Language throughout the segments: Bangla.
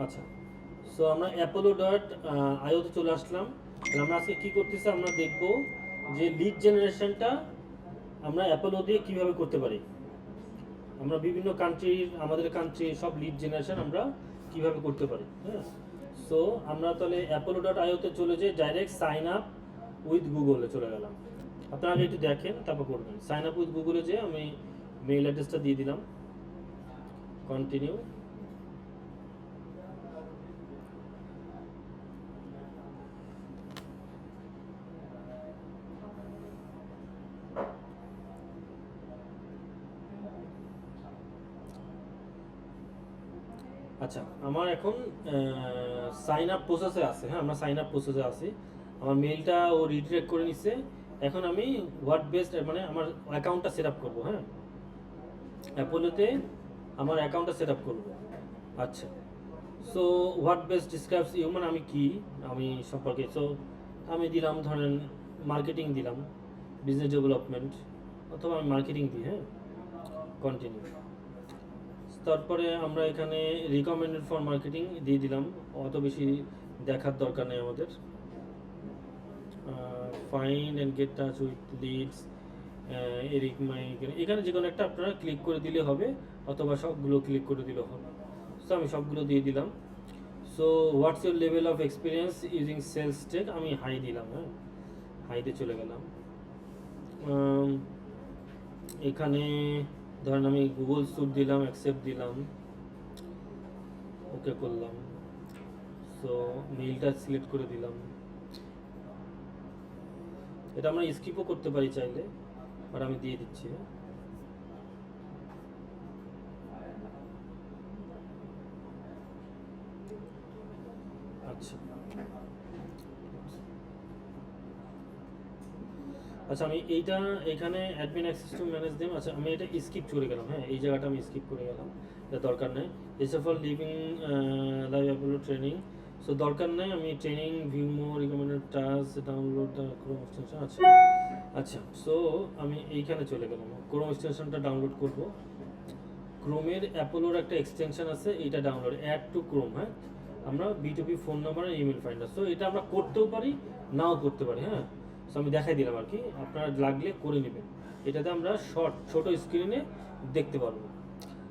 আচ্ছা, সো আমরা অ্যাপোলো ডট আইওতে চলে আসলাম। তাহলে আমরা আজকে কি করতেছি, আমরা দেখব যে লিড জেনারেশনটা আমরা অ্যাপোলো দিয়ে কিভাবে করতে পারি। আমরা বিভিন্ন কান্ট্রির, আমাদের কান্ট্রির সব লিড জেনারেশন আমরা কিভাবে করতে পারি। হ্যাঁ, সো আমরা তাহলে অ্যাপোলো ডট আইওতে চলে যাই, ডাইরেক্ট সাইন আপ উইথ গুগলে চলে গেলাম। আপনারা আগে একটু দেখেন, তারপর করবেন। সাইন আপ উইথ গুগলে যে আমি মেইল অ্যাড্রেসটা দিয়ে দিলাম, কন্টিনিউ। আচ্ছা, আমার এখন সাইন আপ প্রসেসে আছে। হ্যাঁ, আমরা সাইন আপ প্রসেসে আছি। আমার মেইলটা ও রিডিরেক্ট করে নিচ্ছে। এখন আমি ওয়ার্ড বেসড মানে আমার অ্যাকাউন্টটা সেট আপ করবো। হ্যাঁ, অ্যাপোলোতে আমার অ্যাকাউন্টটা সেট আপ করবো। আচ্ছা, so what best describes you, মানে আমি কি, আমি সম্পর্কে। সো আমি দিলাম ধরেন মার্কেটিং দিলাম, বিজনেস ডেভেলপমেন্ট, অথবা আমি মার্কেটিং দিই। হ্যাঁ, কন্টিনিউ। তারপরে আমরা এখানে রিকমেন্ডেড ফর মার্কেটিং দিয়ে দিলাম, অত বেশি দেখার দরকার নেই আমাদের। Find and get touch with leads, Eric my, এখানে যে কোনো একটা আপনারা ক্লিক করে দিলে হবে, অথবা সবগুলো ক্লিক করে দিলে হবে। সো আমি সবগুলো দিয়ে দিলাম। So what's your level of experience using sales tech, আমি হাই দিলাম। হ্যাঁ, হাইতে চলে গেলাম। এখানে ধরেন আমি গুগল স্যুট দিলাম, অ্যাকসেপ্ট দিলাম, ওকে করলাম। সো মেইলটা সিলেক্ট করে দিলাম। এটা আমরা স্কিপও করতে পারি চাইলে, বাট আমি দিয়ে দিচ্ছি। আচ্ছা আচ্ছা, আমি এইটা এখানে admin access to manage them. আচ্ছা, আমি এটা স্কিপ করে গেলাম। হ্যাঁ, এই জায়গাটা আমি স্কিপ করে গেলাম, এটা দরকার নেই। এসে for living live Apollo training, so দরকার নেই। আমি training view more recommended task download the Chrome extension. আচ্ছা আচ্ছা, সো আমি এইখানে চলে গেলাম, ক্রোম এক্সটেনশনটা ডাউনলোড করব। ক্রোমের অ্যাপোলোর একটা এক্সটেনশন আছে, এইটা ডাউনলোড, অ্যাড টু ক্রোম। হ্যাঁ, আমরা বিটুবি ফোন নাম্বার আর ইমেল ফাইন্ডার, সো এটা আমরা করতেও পারি, নাও করতে পারি। হ্যাঁ, সো আমি দেখাই দিলাম আর কি, আপনারা লাগলে করে নেবেন। এটাতে আমরা ছোট স্ক্রিনে দেখতে পারবো।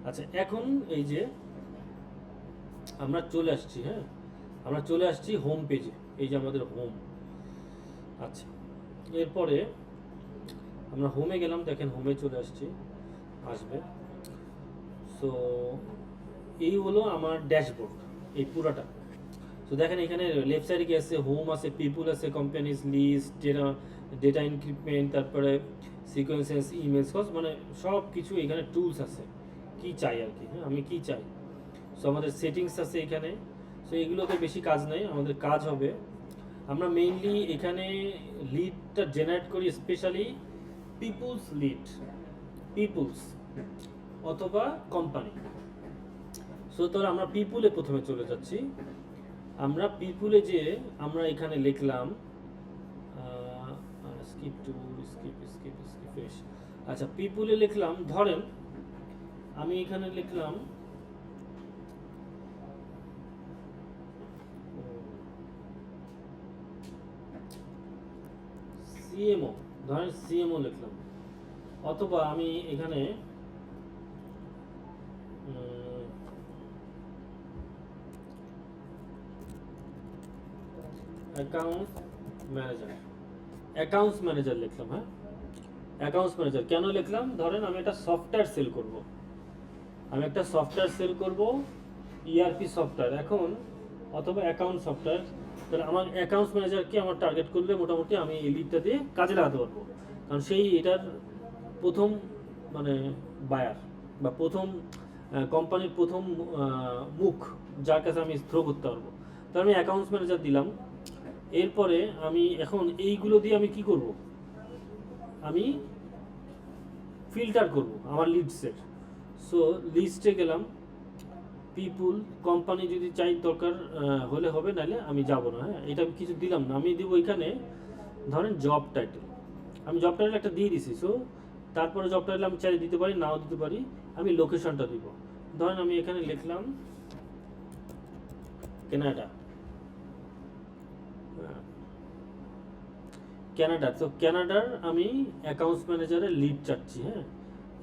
আচ্ছা, এখন এই যে আমরা চলে আসছি। হ্যাঁ, আমরা চলে আসছি হোম পেজে, এই যে আমাদের হোম। আচ্ছা, এরপরে আমরা হোমে গেলাম, দেখেন হোমে চলে আসছি, আসবে। সো এই হলো আমার ড্যাশবোর্ড, এই পুরোটা। তো দেখেন এখানে লেফট সাইডে কি আছে, হোম আছে, পিপুল আছে, কোম্পানিজ লিস্ট, ডেটা, ডেটা ইনক্রিপমেন্ট, তারপরে সিকোয়েন্সেস, ইমেলস, মানে সব কিছু এখানে টুলস আছে, কি চাই আর কি। হ্যাঁ, আমি কি চাই। সো আমাদের সেটিংস আছে এখানে। সো এগুলোতে বেশি কাজ নেই, আমাদের কাজ হবে আমরা মেইনলি এখানে লিডটা জেনারেট করি, স্পেশালি পিপুলস লিড, পিপুলস অথবা কোম্পানি। সো তাহলে আমরা পিপুলে প্রথমে চলে যাচ্ছি। আমরা পিপুলে যে আমরা এখানে লিখলাম skip to skip skip skip finish. আচ্ছা, পিপুলে লিখলাম, ধরেন আমি এখানে লিখলাম সিএমও, ধরেন সিএমও লিখলাম, অথবা আমি এখানে অ্যাকাউন্ট ম্যানেজার, অ্যাকাউন্টস ম্যানেজার লিখলাম। হ্যাঁ, অ্যাকাউন্টস ম্যানেজার কেন লিখলাম, ধরেন আমি একটা সফটওয়্যার সেল করব, আমি একটা সফটওয়্যার সেল করব, ইআরপি সফটওয়্যার এখন, অথবা অ্যাকাউন্ট সফটওয়্যার। তাহলে আমার অ্যাকাউন্টস ম্যানেজারকে আমার টার্গেট করলে মোটামুটি আমি এই লিডটা দিয়ে কাজে লাগাতে পারবো, কারণ সেই এটার প্রথম মানে বায়ার, বা প্রথম কোম্পানির প্রথম মুখ, যার কাছে আমি থ্রো করতে পারবো। তাহলে আমি অ্যাকাউন্টস ম্যানেজার দিলাম। এরপরে আমি এখন এইগুলো দিয়ে আমি কি করব, আমি ফিল্টার করব আমার লিডসের। সো লিস্টে গেলাম, পিপুল, কোম্পানি যদি চাই দরকার হলে হবে, নাহলে আমি যাব না। হ্যাঁ, এটা আমি কিছু দিলাম না, আমি দিব এখানে ধরেন জব টাইটেল, আমি জব টাইটেল একটা দিয়ে দিছি। সো তারপরে জব টাইটেল আমি চাইলে দিতে পারি, নাও দিতে পারি। আমি লোকেশনটা দিব, ধরেন আমি এখানে লিখলাম কানাডা, কানাডা। তো কানাডার আমি অ্যাকাউন্টস ম্যানেজারের লিড চাচ্ছি। হ্যাঁ,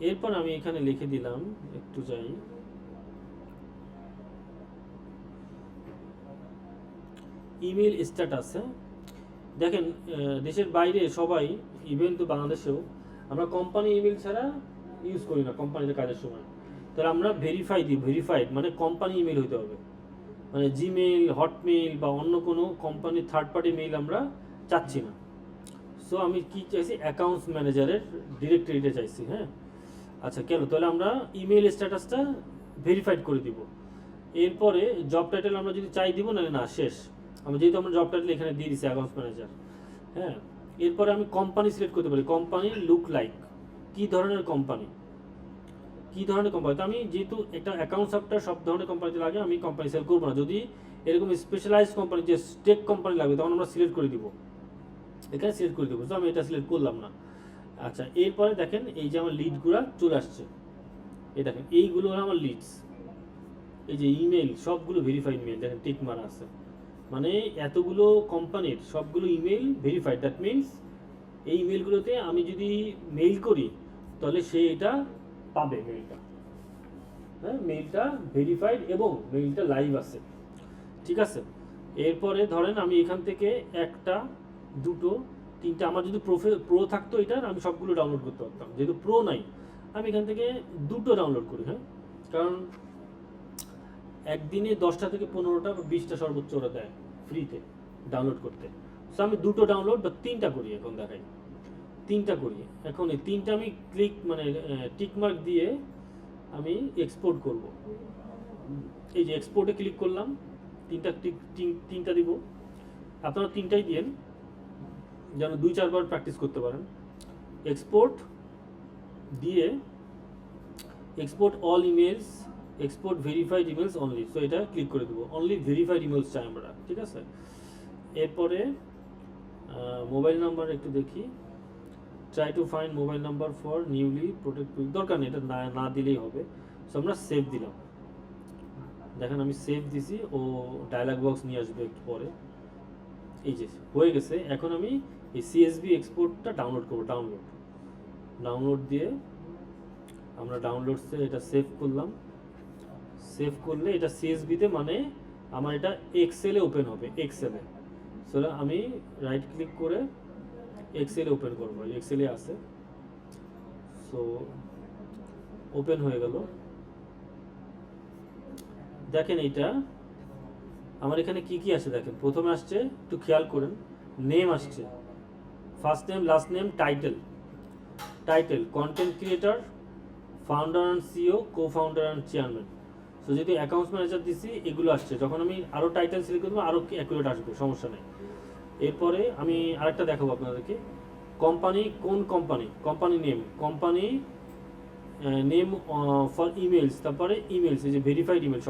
এরপর আমি এখানে লিখে দিলাম, একটু যাই, ইমেল স্ট্যাটাস। হ্যাঁ, দেখেন দেশের বাইরে সবাই, ইভেন তো বাংলাদেশেও আমরা কোম্পানি ইমেল ছাড়া ইউজ করি না কোম্পানিতে কাজের সময়। তাহলে আমরা ভেরিফাইড মানে কোম্পানি ইমেল হতে হবে, মানে জিমেইল, হটমেইল বা অন্য কোনো কোম্পানির থার্ড পার্টি মেইল আমরা চাচ্ছি না। সো আমি কি চাইছি, অ্যাকাউন্টস ম্যানেজারের ডিরেক্টরিটা চাইছি। হ্যাঁ, আচ্ছা কেন, তাহলে আমরা ইমেল স্ট্যাটাসটা ভেরিফাইড করে দিব। এরপরে জব টাইটেল আমরা যদি চাই দিব, নাহলে না, শেষ। আমরা যেহেতু আমরা জব টাইটেল এখানে দিয়ে দিচ্ছি অ্যাকাউন্টস ম্যানেজার। হ্যাঁ, এরপরে আমি কোম্পানি সিলেক্ট করতে পারি, কোম্পানি লুক লাইক, কী ধরনের কোম্পানি, কী ধরনের কোম্পানি। তো আমি যেহেতু একটা অ্যাকাউন্ট সফটওয়্যার সব ধরনের কোম্পানিতে লাগে, আমি কোম্পানি সিলেক্ট করবো না। যদি এরকম স্পেশালাইজ কোম্পানি, যে টেক কোম্পানি লাগবে, তখন আমরা সিলেক্ট করে দিব, এখানে সিলেক্ট করে দেবো। তো আমি এটা সিলেক্ট করলাম না। আচ্ছা, এরপরে দেখেন এই যে আমার লিডগুলো চলে আসছে, এই দেখেন এইগুলো হলো আমার লিডস। এই যে ইমেল সবগুলো ভেরিফাইড মেল, দেখেন টিক মারা আছে, মানে এতগুলো কোম্পানির সবগুলো ইমেল ভেরিফাইড। দ্যাট মিনস এই ইমেলগুলোতে আমি যদি মেইল করি, তাহলে সে এটা পাবে মেইলটা। হ্যাঁ, মেইলটা ভেরিফাইড এবং মেইলটা লাইভ আছে, ঠিক আছে। এরপরে ধরেন আমি এখান থেকে একটা, দুটো, তিনটা, আমার যদি প্রো থাকতো এটার, আমি সবগুলো ডাউনলোড করতে পারতাম। যেহেতু প্রো নাই, আমি এখান থেকে দুটো ডাউনলোড করি। হ্যাঁ, কারণ একদিনে 10টা থেকে 15টা বা 20টা সর্বোচ্চ ওরা দেয় ফ্রিতে ডাউনলোড করতে। সো আমি দুটো ডাউনলোড বা 3টা করি, এখন দেখাই 3টা করি। এখন এই 3টা আমি মানে টিকমার্ক দিয়ে আমি এক্সপোর্ট করব। এই যে এক্সপোর্টে ক্লিক করলাম, 3টা দিব। আপনারা 3টাই দিয়েন, যেন 2-4 বার প্র্যাকটিস করতে পারেন। এক্সপোর্ট দিয়ে export all emails, export verified emails only. So এটা ক্লিক করে দেবো, অনলি ভেরিফাইড ইমেলস চাই আমরা, ঠিক আছে। এরপরে মোবাইল নাম্বার একটু দেখি, try to find mobile number for newly protect, দরকার নেই, এটা না দিলেই হবে। সো আমরা সেভ দিলাম, দেখেন আমি সেভ দিছি, ও ডায়লগ বক্স নিয়ে আসবে একটু পরে। এই যে হয়ে গেছে। এখন আমি এই সিএসভি এক্সপোর্টটা ডাউনলোড করবো, ডাউনলোড দিয়ে আমরা ডাউনলোডসে এটা সেভ করলাম। সেভ করলে এটা সিএসভিতে, মানে আমার এটা এক্সেলে ওপেন হবে, এক্সেলে। সো আমি রাইট ক্লিক করে এক্সেলে ওপেন করবো, এক্সেলে আছে। সো ওপেন হয়ে গেল। দেখেন এইটা আমার এখানে কি কি আসে, দেখেন প্রথমে আসছে, একটু খেয়াল করেন, নেম আসছে, first name, last name, title content creator, founder and CO, co founder and chairman. So যেহেতু অ্যাকাউন্টস ম্যানেজার দিছি, এগুলো আসছে। যখন আমি আরও টাইটেল সিলেক্ট করবো, আরও অ্যাকুরেট আসবে, সমস্যা নেই। এরপরে আমি আরেকটা দেখাবো আপনাদেরকে, কোম্পানি, কোন কোম্পানি নেম ফর ইমেলস, তারপরে ইমেলস, এই যে ভেরিফাইড ইমেল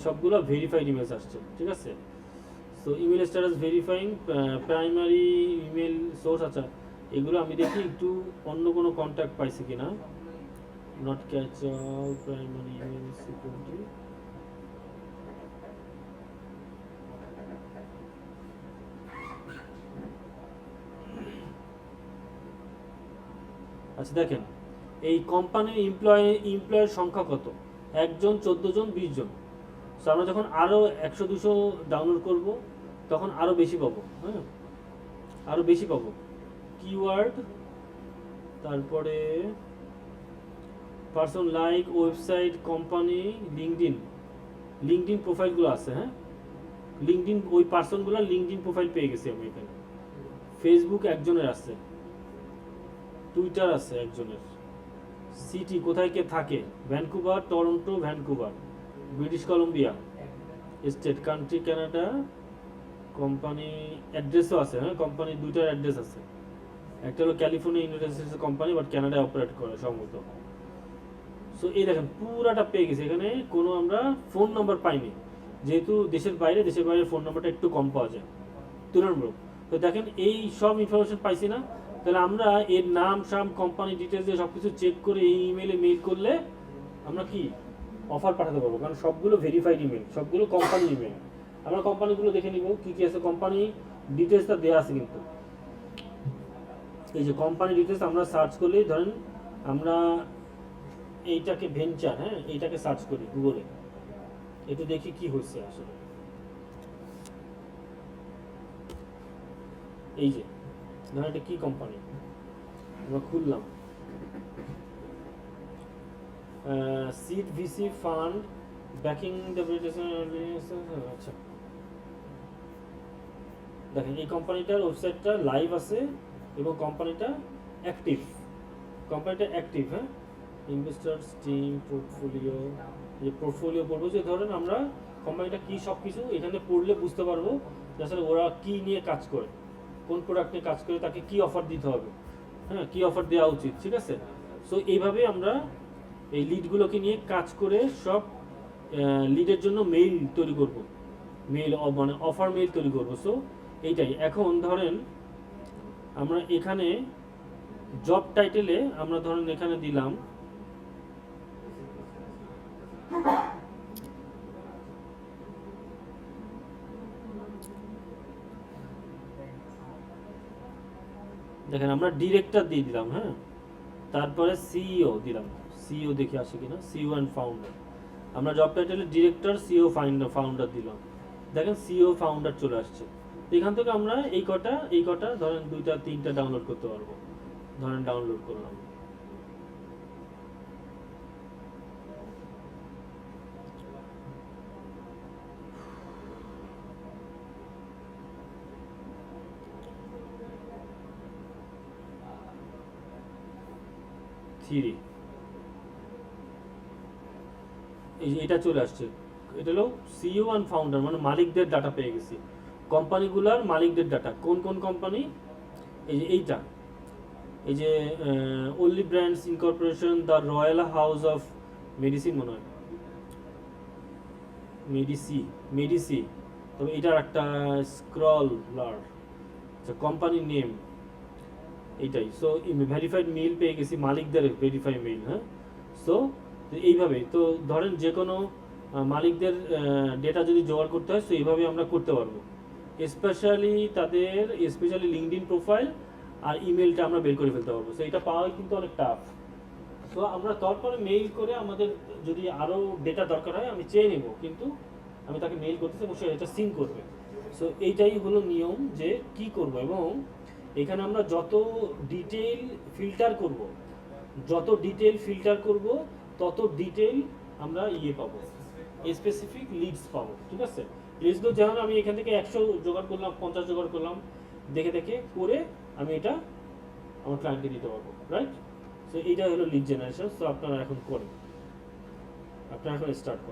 সবগুলা ভেরিফাইড ইমেলস আসছে, ঠিক আছে। So email status verifying, primary email source. আচ্ছা, এগুলো আমি দেখি একটু অন্য কোনো কন্ট্যাক্ট পাইছি কিনা। Not catch primary email security, আচ্ছা দেখেন এই কোম্পানির এমপ্লয়ের সংখ্যা কত, 1 জন, 14 জন, 20 জন। সো আমরা যখন আরও 100-200 ডাউনলোড করব, তখন আরও বেশি পাবো। হ্যাঁ, আরও বেশি পাবো। কিওয়ার্ড, তারপরে person like, website, company, LinkedIn প্রোফাইলগুলো আছে। হ্যাঁ, লিঙ্কডিন, ওই পার্সনগুলো লিঙ্কডিন প্রোফাইল পেয়ে গেছি আমি এখানে। ফেসবুক একজনের আছে, টুইটার আছে একজনের, সিটি কোথায় কে থাকে, Vancouver, Toronto, Vancouver, British Columbia, state, country Canada, company অ্যাড্রেসও আছে। হ্যাঁ, কোম্পানি 2টার অ্যাড্রেস আছে, একটা হলো California United States company, but কানাডায় অপারেট করে সম্ভবত। সো এই দেখেন পুরাটা পেয়ে গেছে, এখানে কোনো আমরা ফোন নাম্বার পাইনি, যেহেতু দেশের বাইরে ফোন নাম্বারটা একটু কম পাওয়া যায় তুলনামূলক। তো দেখেন এই সব ইনফরমেশন পাইছি না, তাহলে আমরা এর নাম, কোম্পানি ডিটেলস দিয়ে সব কিছু চেক করে এই ইমেলে মেইল করলে আমরা কি অফার পাঠাতে পারবো, কারণ সবগুলো ভেরিফাইড ইমেল, সবগুলো কোম্পানি ইমেল। আমরা কোম্পানিগুলো দেখে নিব কি কি আছে, কোম্পানি ডিটেলসটা দেওয়া আছে কিন্তু। এই যে কোম্পানি ডিটেলস আমরা সার্চ করলেই ধরেন আমরা এইটাকে ভেঞ্চার, হ্যাঁ এইটাকে সার্চ করি গুগলে, একটু দেখি কি হচ্ছে আসলে। এই যে ধরেন এটা কি কোম্পানি, আমরা খুললাম seed VC fund backing the British. আচ্ছা দেখেন এই কোম্পানিটার ওয়েবসাইটটা লাইভ আছে এবং কোম্পানিটা অ্যাক্টিভ, হ্যাঁ। ইনভেস্টার্স টিম পোর্টফোলিও, যে পোর্টফোলিও পড়বো, যে ধরেন আমরা কোম্পানিটা কি সব কিছু এখানে পড়লে বুঝতে পারবো যে আসলে ওরা কি নিয়ে কাজ করে, কোন প্রোডাক্ট নিয়ে কাজ করে, তাকে কি অফার দিতে হবে, হ্যাঁ কি অফার দেওয়া উচিত, ঠিক আছে। সো এইভাবে আমরা এই লিডগুলোকে নিয়ে কাজ করে সব লিডের জন্য মেইল তৈরি করব, মেইল মানে অফার মেইল তৈরি করব। সো এইটাই। এখন ধরেন আমরা এখানে জব টাইটেলে আমরা ধরেন এখানে দিলাম দেখেন আমরা ডিরেক্টর দিয়ে দিলাম, হ্যাঁ, তারপরে সিইও দিলাম, সিইও দেখে আসে কিনা, সিইও অ্যান্ড ফাউন্ডার। আমরা জব টাইটেলে ডিরেক্টর সিইও ফাউন্ডার দিলাম, দেখেন সিইও ফাউন্ডার চলে আসছে। এখান থেকে আমরা এই কটা ধরেন 2টা 3টা ডাউনলোড করতে পারবো। ধরেন ডাউনলোড করলাম, এটা চলে আসছে। এটা হলো সিইও অ্যান্ড ফাউন্ডার, মানে মালিকদের ডাটা পেয়ে গেছি, কোম্পানিগুলোর মালিকদের ডাটা। কোন কোন কোম্পানি, এই যে এইটা, এই যে only brands incorporation, the royal house of medicine, মনে হয় মেডিসি, তবে এটার একটা স্ক্রলার, আচ্ছা কোম্পানি নেম এইটাই। সো ভেরিফাইড মেইল পেয়ে গেছি, মালিকদের ভেরিফাইড মেইল, হ্যাঁ। সো এইভাবে তো ধরেন যে কোনো মালিকদের ডেটা যদি জোগাড় করতে হয়, সো এইভাবে আমরা করতে পারবো। স্পেশালি লিঙ্কডইন প্রোফাইল আর ইমেলটা আমরা বের করে ফেলতে পারবো। সো এটা পাওয়াই কিন্তু অনেক টাফ। সো আমরা তারপরে মেইল করে আমাদের যদি আরও ডেটা দরকার হয় আমি চেয়ে নেব, কিন্তু আমি তাকে মেইল করতেছি এবং সে এটা সিঙ্ক করবে। সো এইটাই হলো নিয়ম যে কি করব। এবং এখানে আমরা যত ডিটেইল ফিল্টার করব তত ডিটেইল আমরা পাবো, স্পেসিফিক লিডস পাবো, ঠিক আছে। লিডসগুলো যেমন আমি এখান থেকে 100 জোগাড় করলাম, 50 জোগাড় করলাম, দেখে করে আমি এটা আমার ক্লায়েন্টকে দিতে পারবো, রাইট। সো এইটা হলো লিড জেনারেশন। সো আপনারা এখন স্টার্ট করেন।